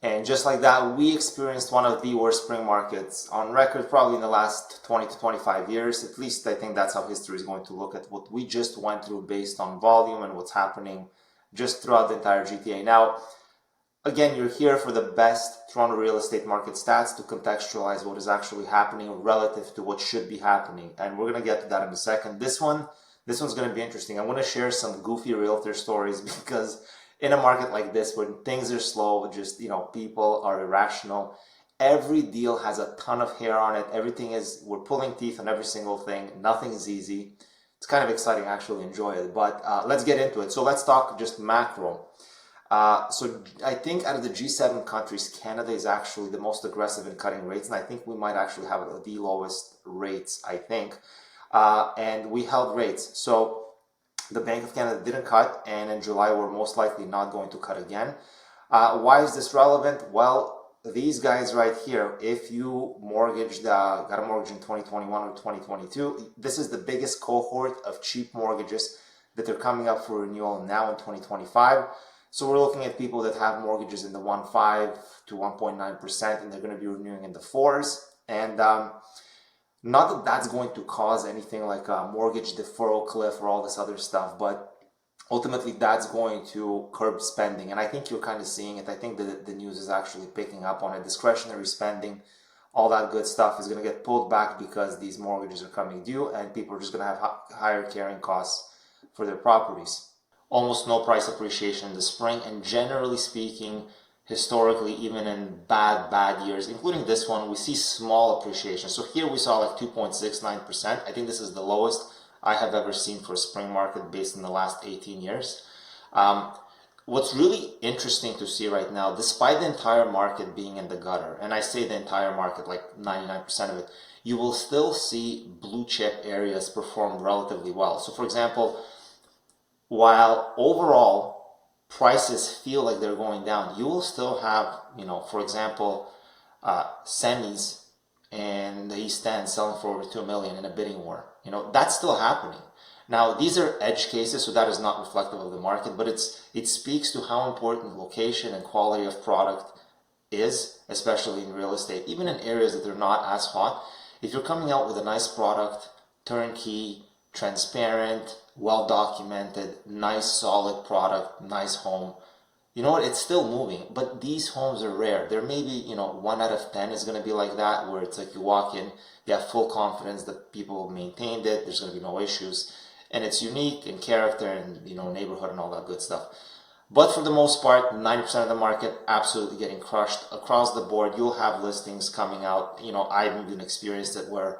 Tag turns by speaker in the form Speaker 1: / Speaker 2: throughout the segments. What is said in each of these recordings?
Speaker 1: And just like that, we experienced one of the worst spring markets on record, probably in the last 20 to 25 years. At least I think that's how history is going to look at what we just went through based on volume and what's happening just throughout the entire GTA. Now, again, you're here for the best Toronto real estate market stats to contextualize what is actually happening relative to what should be happening. And we're going to get to that in a second. This one's going to be interesting. I want to share some goofy realtor stories because in a market like this, when things are slow, just, people are irrational. Every deal has a ton of hair on it. We're pulling teeth on every single thing. Nothing is easy. It's kind of exciting. I actually enjoy it, but let's get into it. So let's talk just macro. So I think out of the G7 countries, Canada is actually the most aggressive in cutting rates, and I think we might actually have the lowest rates, I think. And we held rates. So the Bank of Canada didn't cut, and in July we're most likely not going to cut again. Why is this relevant? Well, these guys right here, if you got a mortgage in 2021 or 2022, this is the biggest cohort of cheap mortgages that are coming up for renewal now in 2025. So we're looking at people that have mortgages in the 1.5 to 1.9%, and they're going to be renewing in the 4s. And not that that's going to cause anything like a mortgage deferral cliff or all this other stuff, but ultimately that's going to curb spending. And I think you're kind of seeing it. I think the news is actually picking up on it. Discretionary spending, all that good stuff is going to get pulled back because these mortgages are coming due and people are just going to have higher carrying costs for their properties. Almost no price appreciation in the spring, and generally speaking, historically, even in bad years, including this one, we see small appreciation. So here we saw like 2.69%. I think this is the lowest I have ever seen for a spring market based on the last 18 years. What's really interesting to see right now, despite the entire market being in the gutter, and I say the entire market, like 99% of it, you will still see blue chip areas perform relatively well. So for example, while overall prices feel like they're going down, you will still have, for example, semis and the East End selling for over 2 million in a bidding war. That's still happening. Now, these are edge cases, so that is not reflective of the market, but it speaks to how important location and quality of product is, especially in real estate, even in areas that are not as hot. If you're coming out with a nice product, turnkey, transparent, well documented, nice solid product, nice home, it's still moving. But these homes are rare. There may be 1 out of 10 is going to be like that, where it's like you walk in, you have full confidence that people maintained it, there's going to be no issues, and it's unique in character and neighborhood and all that good stuff. But for the most part, 90% of the market absolutely getting crushed across the board. You'll have listings coming out. I've even experienced it where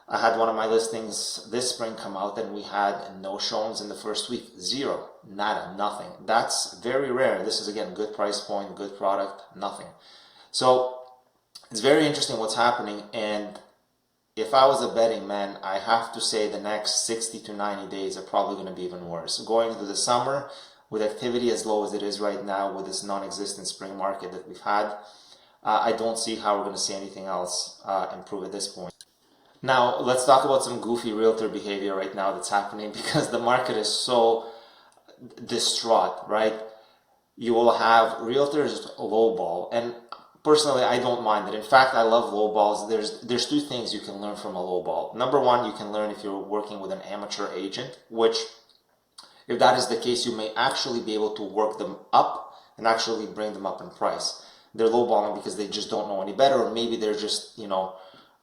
Speaker 1: I had one of my listings this spring come out and we had no showings in the first week. Zero, nada, nothing. That's very rare. This is, again, good price point, good product, nothing. So it's very interesting what's happening. And if I was a betting man, I have to say the next 60 to 90 days are probably going to be even worse. Going into the summer, with activity as low as it is right now, with this non-existent spring market that we've had, I don't see how we're going to see anything else improve at this point. Now, let's talk about some goofy realtor behavior right now that's happening because the market is so distraught, right? You will have realtors lowball, and personally, I don't mind it. In fact, I love lowballs. There's two things you can learn from a lowball. Number one, you can learn if you're working with an amateur agent, which, if that is the case, you may actually be able to work them up and actually bring them up in price. They're lowballing because they just don't know any better, or maybe they're just,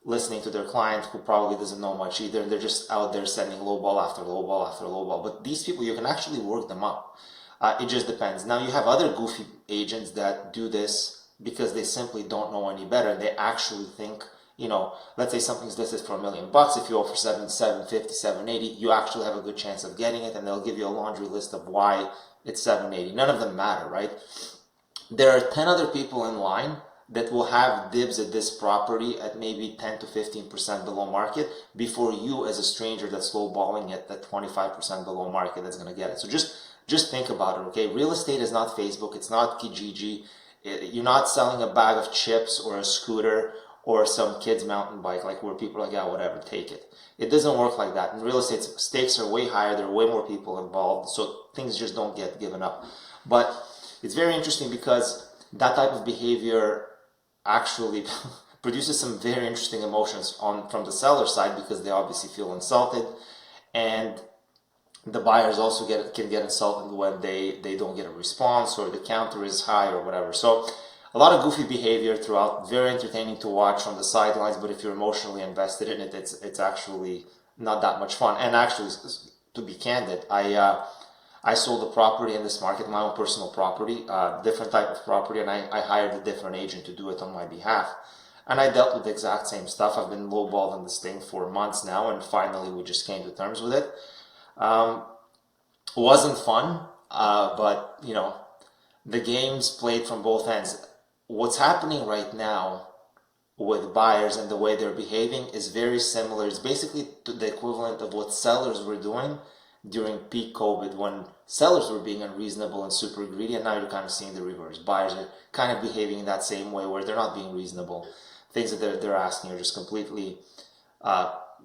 Speaker 1: listening to their client who probably doesn't know much either, and they're just out there sending lowball after lowball after lowball. But these people, you can actually work them up. It just depends. Now, you have other goofy agents that do this because they simply don't know any better. They actually think, let's say something's listed for $1 million. If you offer 750, 780, you actually have a good chance of getting it, and they'll give you a laundry list of why it's 780. None of them matter, right? There are 10 other people in line that will have dibs at this property at maybe 10 to 15% below market before you, as a stranger that's lowballing it at 25% below market, that's going to get it. So just think about it, okay? Real estate is not Facebook. It's not Kijiji. You're not selling a bag of chips or a scooter or some kid's mountain bike, like where people are like, yeah, whatever, take it. It doesn't work like that. In real estate, stakes are way higher. There are way more people involved, so things just don't get given up. But it's very interesting because that type of behavior actually produces some very interesting emotions from the seller side, because they obviously feel insulted, and the buyers also can get insulted when they don't get a response, or the counter is high, or whatever. So a lot of goofy behavior throughout, very entertaining to watch from the sidelines, but if you're emotionally invested in it, it's actually not that much fun. And actually, to be candid, I sold a property in this market, my own personal property, different type of property, and I hired a different agent to do it on my behalf. And I dealt with the exact same stuff. I've been lowballed on this thing for months now, and finally we just came to terms with it. Um, wasn't fun, but the game's played from both ends. What's happening right now with buyers and the way they're behaving is very similar. It's basically the equivalent of what sellers were doing during peak COVID, when sellers were being unreasonable and super greedy, and now you're kind of seeing the reverse. Buyers are kind of behaving in that same way, where they're not being reasonable. Things that they're asking are just completely,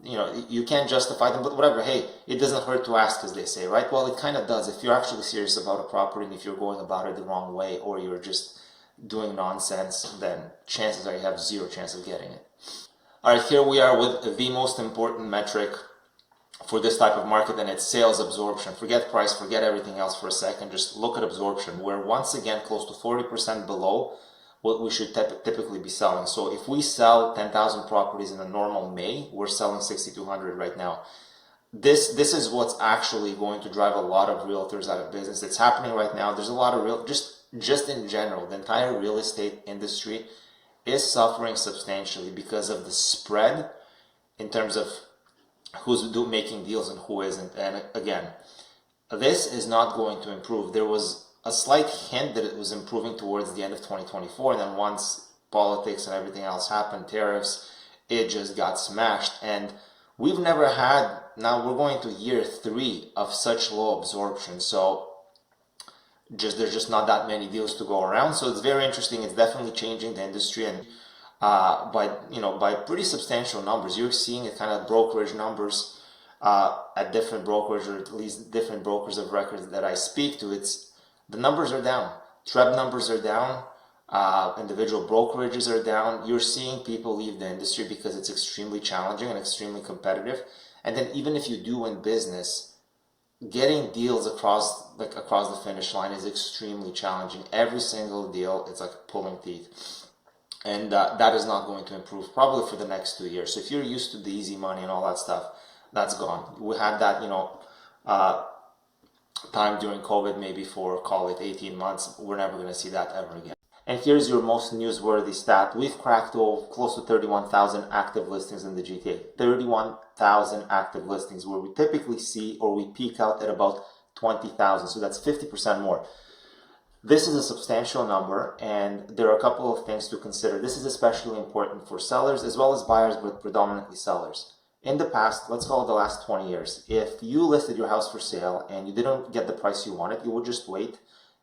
Speaker 1: you can't justify them, but whatever. Hey, it doesn't hurt to ask, as they say, right? Well, it kind of does. If you're actually serious about a property, and if you're going about it the wrong way, or you're just doing nonsense, then chances are you have zero chance of getting it. All right, here we are with the most important metric for this type of market, and it's sales absorption. Forget price, forget everything else for a second. Just look at absorption. We're once again close to 40% below what we should typically be selling. So if we sell 10,000 properties in a normal May, we're selling 6,200 right now. This is what's actually going to drive a lot of realtors out of business. It's happening right now. There's a lot of just in general, the entire real estate industry is suffering substantially because of the spread in terms of who's making deals and who isn't. And again, this is not going to improve. There was a slight hint that it was improving towards the end of 2024, and then once politics and everything else happened, tariffs, it just got smashed. And we've never had, now we're going to year 3 of such low absorption. So there's just not that many deals to go around. So it's very interesting. It's definitely changing the industry, and by pretty substantial numbers. You're seeing it kind of brokerage numbers at different brokers, or at least different brokers of records that I speak to. The numbers are down. TREB numbers are down. Individual brokerages are down. You're seeing people leave the industry because it's extremely challenging and extremely competitive. And then even if you do win business, getting deals across the finish line is extremely challenging. Every single deal, it's like pulling teeth. And that is not going to improve probably for the next 2 years. So if you're used to the easy money and all that stuff, that's gone. We had that, time during COVID, maybe for, call it 18 months. We're never going to see that ever again. And here's your most newsworthy stat. We've cracked close to 31,000 active listings in the GTA. 31,000 active listings, where we typically see, or we peak out at about 20,000. So that's 50% more. This is a substantial number, and there are a couple of things to consider. This is especially important for sellers as well as buyers, but predominantly sellers. In the past, let's call it the last 20 years, if you listed your house for sale and you didn't get the price you wanted, you would just wait.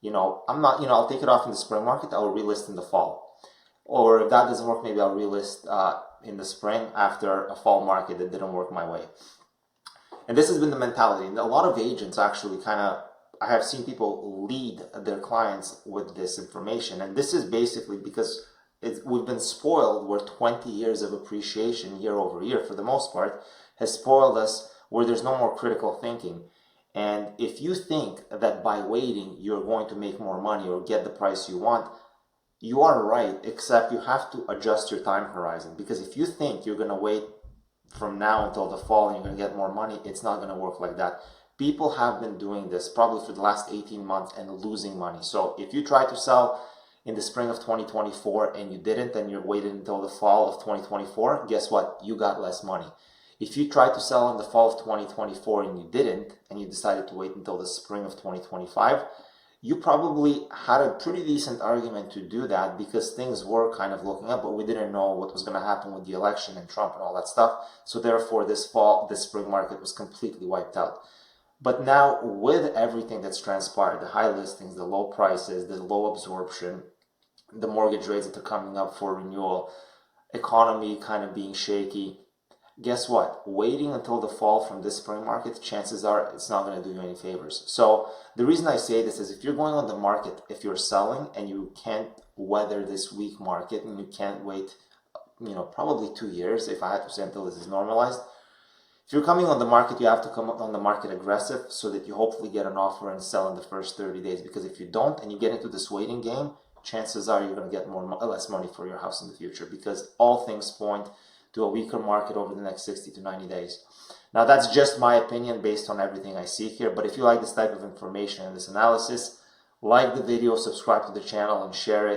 Speaker 1: I'll take it off in the spring market, I'll relist in the fall. Or if that doesn't work, maybe I'll relist in the spring after a fall market that didn't work my way. And this has been the mentality. And a lot of agents actually I have seen people lead their clients with this information. And this is basically because we've been spoiled, where 20 years of appreciation year over year, for the most part, has spoiled us, where there's no more critical thinking. And if you think that by waiting you're going to make more money or get the price you want, you are right, except you have to adjust your time horizon. Because if you think you're going to wait from now until the fall and you're going to get more money, it's not going to work like that. People have been doing this probably for the last 18 months and losing money. So if you try to sell in the spring of 2024 and you didn't, and you waited until the fall of 2024, guess what? You got less money. If you tried to sell in the fall of 2024 and you didn't, and you decided to wait until the spring of 2025, you probably had a pretty decent argument to do that, because things were kind of looking up, but we didn't know what was going to happen with the election and Trump and all that stuff. So therefore, this spring market was completely wiped out. But now, with everything that's transpired, the high listings, the low prices, the low absorption, the mortgage rates that are coming up for renewal, economy kind of being shaky, guess what? Waiting until the fall from this spring market, chances are it's not going to do you any favors. So the reason I say this is, if you're going on the market, if you're selling and you can't weather this weak market, and you can't wait, probably 2 years, if I had to say, until this is normalized. If you're coming on the market, you have to come on the market aggressive so that you hopefully get an offer and sell in the first 30 days. Because if you don't and you get into this waiting game, chances are you're going to get less money for your house in the future, because all things point to a weaker market over the next 60 to 90 days. Now, that's just my opinion based on everything I see here. But if you like this type of information and this analysis, like the video, subscribe to the channel, and share it.